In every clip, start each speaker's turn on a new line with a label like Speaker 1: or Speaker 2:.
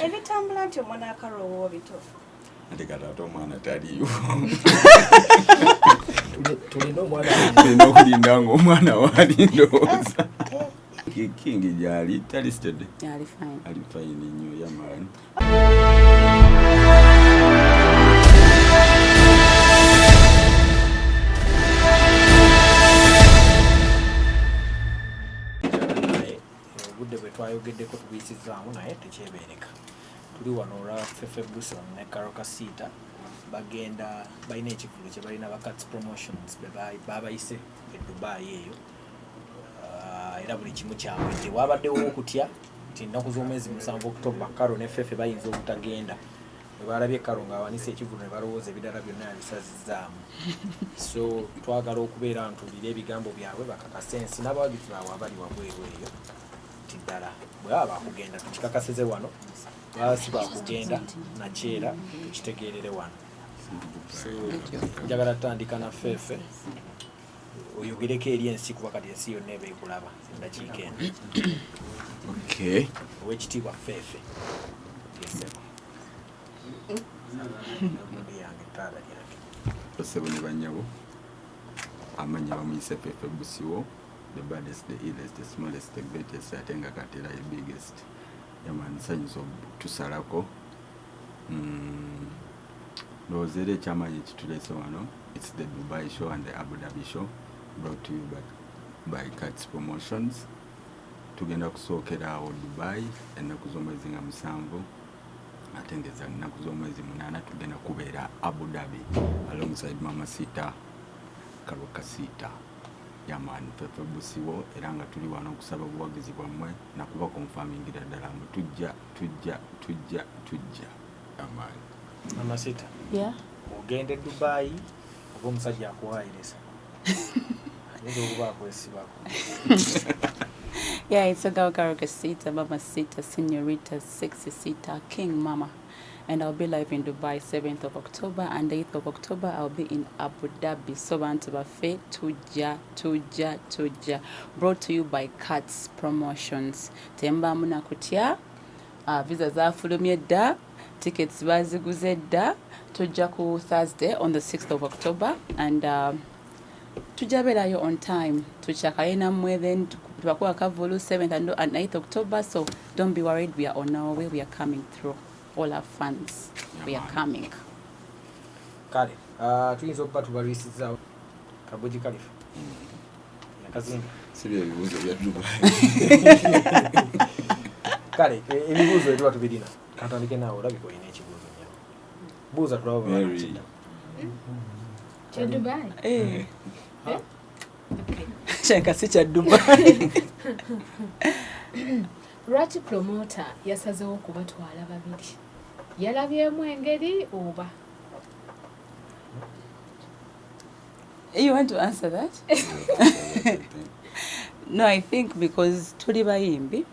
Speaker 1: ebitambula nti omwana akarowo bituufu
Speaker 2: ate kataata omwana taliyo
Speaker 3: tulina omwana
Speaker 2: tulina okulinda ng'omwana waali ndowooza kingi gyali tali steady ali fine nnyo yamaani
Speaker 3: obudde bwe twayogeddeko tubuyisizaamu naye tekyebeereka tuli wano olwa fefebussi ne karolekasita bagenda balina ekivulu kye balina bakats promotions babayise e Dubai eyo era buli kimu kyawedde wabaddewo okutya nti ennaku z'omwezi 7 Oktoba Karo ne Fefe bayinza obutagenda bwe balabye Karo ng'awanise ekivulu ne balowooza ebirala byonna yabisazizzaamu so twagala okubeera ntuulira ebigambo byabwe bakakasensi n'abawagizi baabwe abali wabweru eyo nti ddala bwe baba bakugenda tukikakasize wano baba si bakugenda nakyera tukitegeerere wano so njagala tutandika na Fefe oyogereko eri ensi kuba kati ensi yonna eba ekulaba endakiika eno
Speaker 2: okay
Speaker 3: owekitiibwa Fefe yange taala yange
Speaker 2: basebo ne banyabo amanya bamuyise fefebussi wo the baddest, the illest, the smallest, the greatest, ate nga katera the biggest. Yaman nsanyusa tusalako. Ndowooza ekyamanyi ekituleese wano. It's the Dubai show and the Abu Dhabi show brought to you by Cats Promotions. Tugenda kusookera awo Dubai ennaku z'omwezi nga 7 ate ngeza ennaku z'omwezi 8 tugenda kubeera Abu Dhabi alongside Mama Sita Karolekasita. Yaman fefebussi wo era nga tuli wano okusaba obuwagizi bwammwe nakuba konfamingira ddala mbu tujja Yaman.
Speaker 3: Mama Sita.
Speaker 4: Yeah.
Speaker 3: Ogende Dubai oba omusajja akuwaayiriza.
Speaker 4: Yeah, it's a Karolekasita, Mama Sita, Señorita, Sexy Sita, King Mama. And I'll be live in Dubai 7th of October and 8th of October I'll be in Abu Dhabi. So bantu bafe tuja. Brought to you by Cats Promotions. Temba muna kutya. Visa zafulumye dda. Tickets baziguze dda. Tujja ku Thursday on the 6th of October and tujaberayo on time. Tuchakaye namwe then tubakuwa kavulu 7th and 8th October. So don't be worried, we are on our way, we are coming through. All our fans, we are coming.
Speaker 3: Kale, tuyinza okuba tubalwisizaawo kabuji kalifa yakazinga
Speaker 2: sibyo ebibuuzo bya Dubai.
Speaker 3: Kale, ebibuuzo bye tuba tubirina katandike naawe olabika olina ekibuuzo nyawo buuza tulaba
Speaker 1: kya Dubai.
Speaker 4: Shanka si kya Dubai.
Speaker 1: Lwaki promoter yasazeewo kubatwala babiri? Yalabyemu engeri oba?
Speaker 4: You want to answer that? No, I think because tuli bayimbi,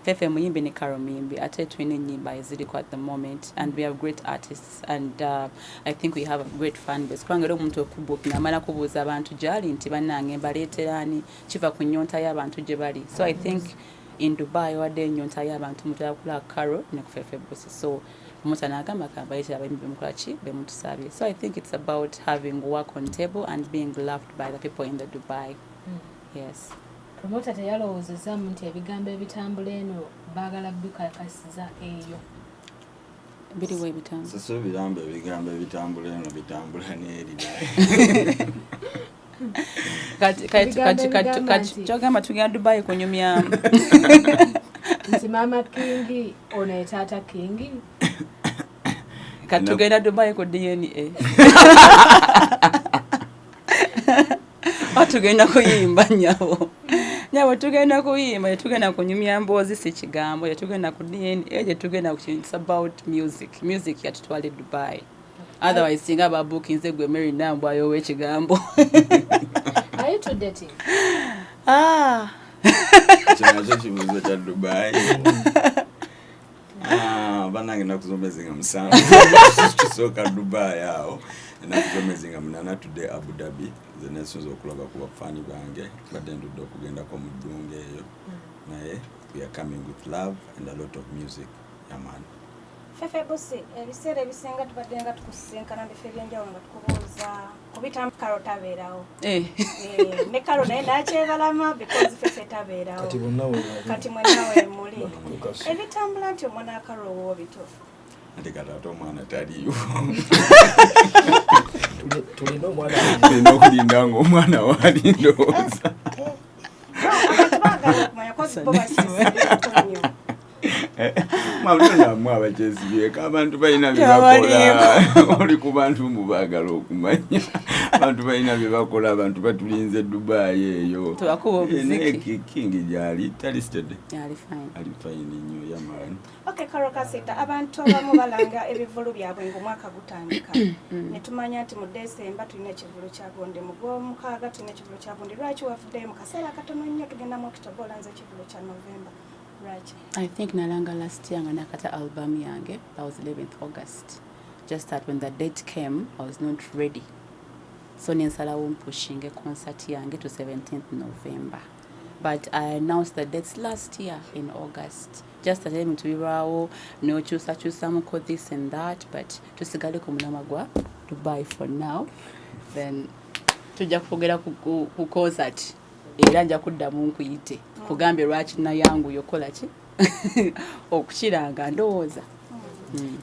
Speaker 4: Fefe muyimbi ne Karo muyimbi, ate twine enyimba eziriko at the moment, and we have great artists, and I think we have a great fan base. Kubanga omuntu okubuuka namala kubuuza abantu gyali nti bannange mbaleeteraani kiva ku nnyonta y'abantu gye bali. So I think in Dubai wadde ennyonta y'abantu mutayakula Karo ne ku fefebussi. So omuntu n'agamba kabayitira abayimbi bemukola ki bemutusabye. So I think it's about having work on table and being loved by the people in the Dubai. Yes.
Speaker 1: Promoter teyalowoozezaamu nti ebigambo ebitambula eno baagala bikakasiza eyo.
Speaker 4: Biriwo ebitambo.
Speaker 2: So bigambo ebitambula eno bitambula n'eri.
Speaker 4: Kati kyogamba tugenda Dubai kunyumya
Speaker 1: nti Mama Kingi ono taata Kingi
Speaker 4: kati tugenda Dubai ku DNA. Tugenda kuyimba nyabo tugenda kuyimba tugenda kunyumya mboozi si kigambo tugenda ku DNA tugenda ku it's about music yatutwale Dubai. Otherwise singa babuki nze gwe Mary Nambo ayo wekigambo.
Speaker 1: Are you two dating?
Speaker 2: Kinacho kibuuzo kya Dubai. Banange nakuzomezinga 7 kisooka Dubai awo nakuzomezinga 8 today Abu Dhabi zenesunza okulaba ku bafani bange badde ndudde okugendako mu ddungu eyo naye we are coming with love and a lot of music yaman
Speaker 5: fefebussi ebiseera ebisinga tubadde nga tukusinkana bifo ebyenjawulo nga tukubuuza kubitamu karo tabeerawo ne karo naye nakyebalama because fefe tabeerawo kati mwenawe muli ebitambula nti omwana akaro owo bituufu
Speaker 2: ate kataata omwana taliyo
Speaker 3: tulina omwana
Speaker 2: tulina okulinda ngaomwana waali ndowooza
Speaker 5: abantu baagala okumanya kozi bo basisitonyo
Speaker 2: mwabunamu abakyesibyeko abantu balina byebakola oli ku bantu mubaagala okumanya abantu balina byebakola abantu batulinze Dubai eyo naye kingi gyali talisted ali fine nnyo yamaani
Speaker 5: karolekasita abantu abamu balanga ebivulu byabwe ngaomwaka gutandika netumanya nti mu Desemba tulina ekivulu kya Gondi mu Gwomukaaga tulina ekivulu kya Gondi lwaki wafuddeyo mu kaseera katono nnyo tugenda mu October olanze ekivulu kya November?
Speaker 4: I think nalanga last year nakata album yange that was 11th August. Just that when the date came I was not ready. So nensalawo pushing a concert yange to 17th November. But I announced the dates last year in August. Just that I'm to Irao, no chusa this and that, but to sigale kumunamagwa Dubai for now. Then tujja kugera ku concert. Era nja kuddamu nkuyite kugambe lwaki na yangu yokola ki okukiranga ndowooza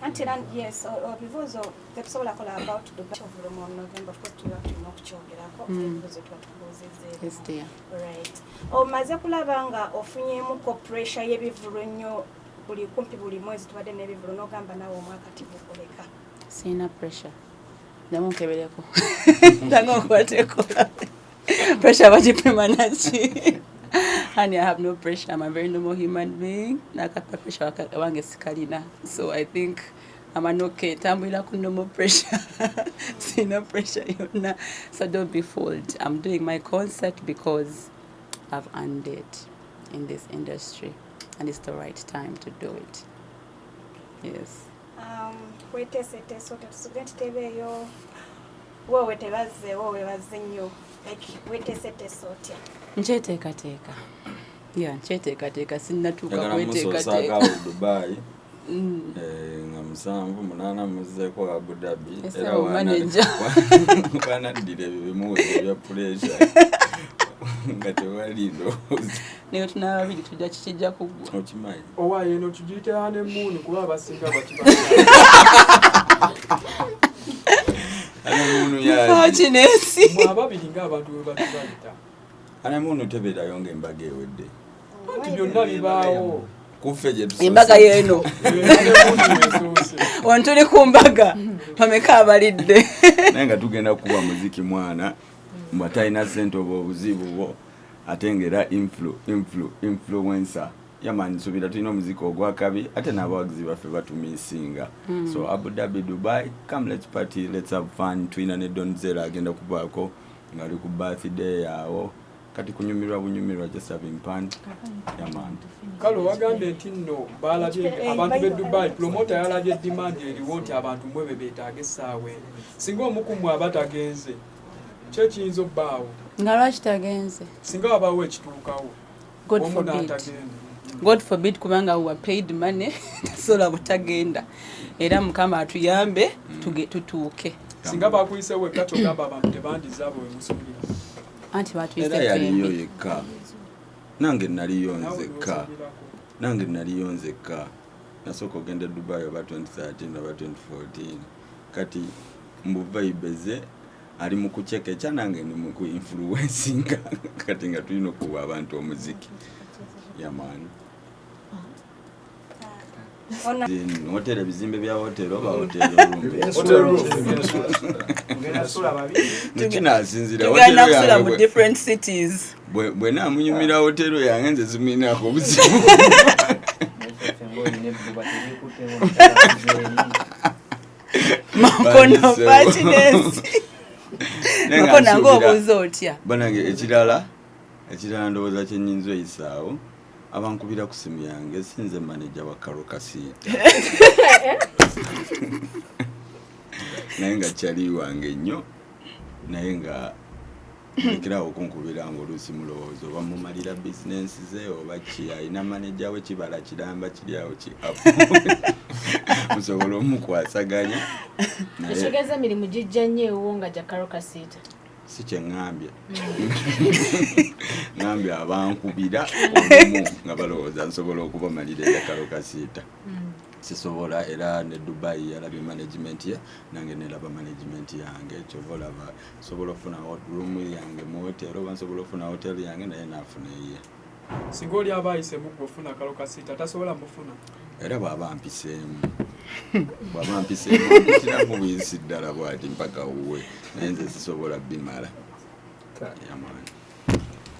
Speaker 5: anti yes obibuuzo tetusobola kola about Dubai mu November of course tulina okukyogerako ebibuuzo tukubuuzizza right omaze kulaba nga ofunyemu ko pressure y'ebivulu nnyo buli kumpi buli mwezi tubadde n'ebivulu n'ogamba nawe omwaka tibukoleka
Speaker 4: sina pressure namunkebereko tango nkwateko pressure wajipima nachi. Honey, I have no pressure. I'm a very normal human being. Nakapa pressure wange sikalina. So I think I'm an okay. Tambula ku no more pressure. See no pressure yona. So don't be fooled. I'm doing my concert because I've earned it in this industry and it's the right time to do it. Yes.
Speaker 5: Wetesete so student tebeyo. Wowe tebaze nnyo. Like wetesete sotya.
Speaker 4: Ncheteekateka. Yeah, ncheteekateka sinnatuuka kweteekateeka.
Speaker 2: Saka Dubai. Nga 7-8 muzeeko Abu Dhabi.
Speaker 4: Era manager.
Speaker 2: Banaddira ebimu ebya pressure. Nga tewali ndowooza.
Speaker 4: Naye tunababiri tujja kikijja kuggwa.
Speaker 2: Okimanyi.
Speaker 6: Owaaye eno tugiyita honeymoon kuba abasinga bakimanyi. Ababiri ng'abantu bwe batubayita.
Speaker 2: Honeymoon tebeerayo ng'embaga ewedde.
Speaker 6: Anti byonna bibaawo.
Speaker 2: Kuffe gye tusoose.
Speaker 4: Embaga y'eno. Ono tuli ku mbaga. Bameka abalidde.
Speaker 2: Naye nga tugenda kuba muziki mwana. Mba talina ssente oba obuzibu bwo. Ate ng'era influencer. Yaman nsubira tulina omuziki ogwakabi ate n'abawagizi baffe batumisinga. So Abu Dhabi, Dubai, come let's party, let's have fun. Twina ne Donzera agenda kubaako nga ali ku birthday yawo. Kati kunyumirwa bunyumirwa just having fun. Yaman.
Speaker 6: Kale wagambye nti nno balabye abantu b'e Dubai promoter yalabye demand eriwo nti abantu mwebe beetaaga essaawa eno. Singa omukumu aba tagenze kyo kiyinza obbaawo.
Speaker 4: Nga lwaki tagenze?
Speaker 6: Singa wabaawo ekituukawo.
Speaker 4: God forbid kubanga we paid money sola butagenda era mukama atuyambe tutuuke.
Speaker 6: Singa bakuyise wekka kyogamba abantu tebandiza bwe musuubira.
Speaker 4: Anti batuyise
Speaker 2: era yaliyo yekka. Nange naliyo nzekka. Nasooka ogenda Dubai oba 2013 oba 2014. Kati mbu vibeze ali mu kuchekeka nange ni mu ku-influencinga kati nga tulina okuwa abantu omuziki. Yaman. Hotel ebizimbe bya hotel oba hotel tukinasinzira
Speaker 4: hotel mu different cities.
Speaker 2: Bwe namunyumira hotel yange nze ziminaako obuzibu.
Speaker 4: Makono patines. Makona ng'obuuza otya.
Speaker 2: Banange ekirala ndowooza kyennyinza oyisaawo. Abankubira ku simu yange sinze manager wa karolekasita. Naye nga kyali wange nnyo naye nga lekerawo okunkubira ng'oluusi mulowooza oba mumalira bizinensi ze oba ki alina maneja we kibala kiramba kiri awo ki musobola omukwasaganya
Speaker 1: ekitegeeza emirimu gijja nnyo ewo nga gya karolekasita
Speaker 2: si kye ŋŋambye ŋŋambye abankubira olumu nga balowooza nsobola okubamalira eya karolekasita sisobola era ne Dubai yalabye management ye nange neraba management yange kyova olaba sobola ofuna room yange mu hotel oba nsobola ofuna hotel yange naye naafuna eye
Speaker 6: singa oli aba ayisemu gwe ofuna karolekasita tasobola mufuna
Speaker 2: era bw'aba mpiseemu mpitiramu buyisi ddala bw'ati mpaka wuwe naye nze sisobola bimala yamaani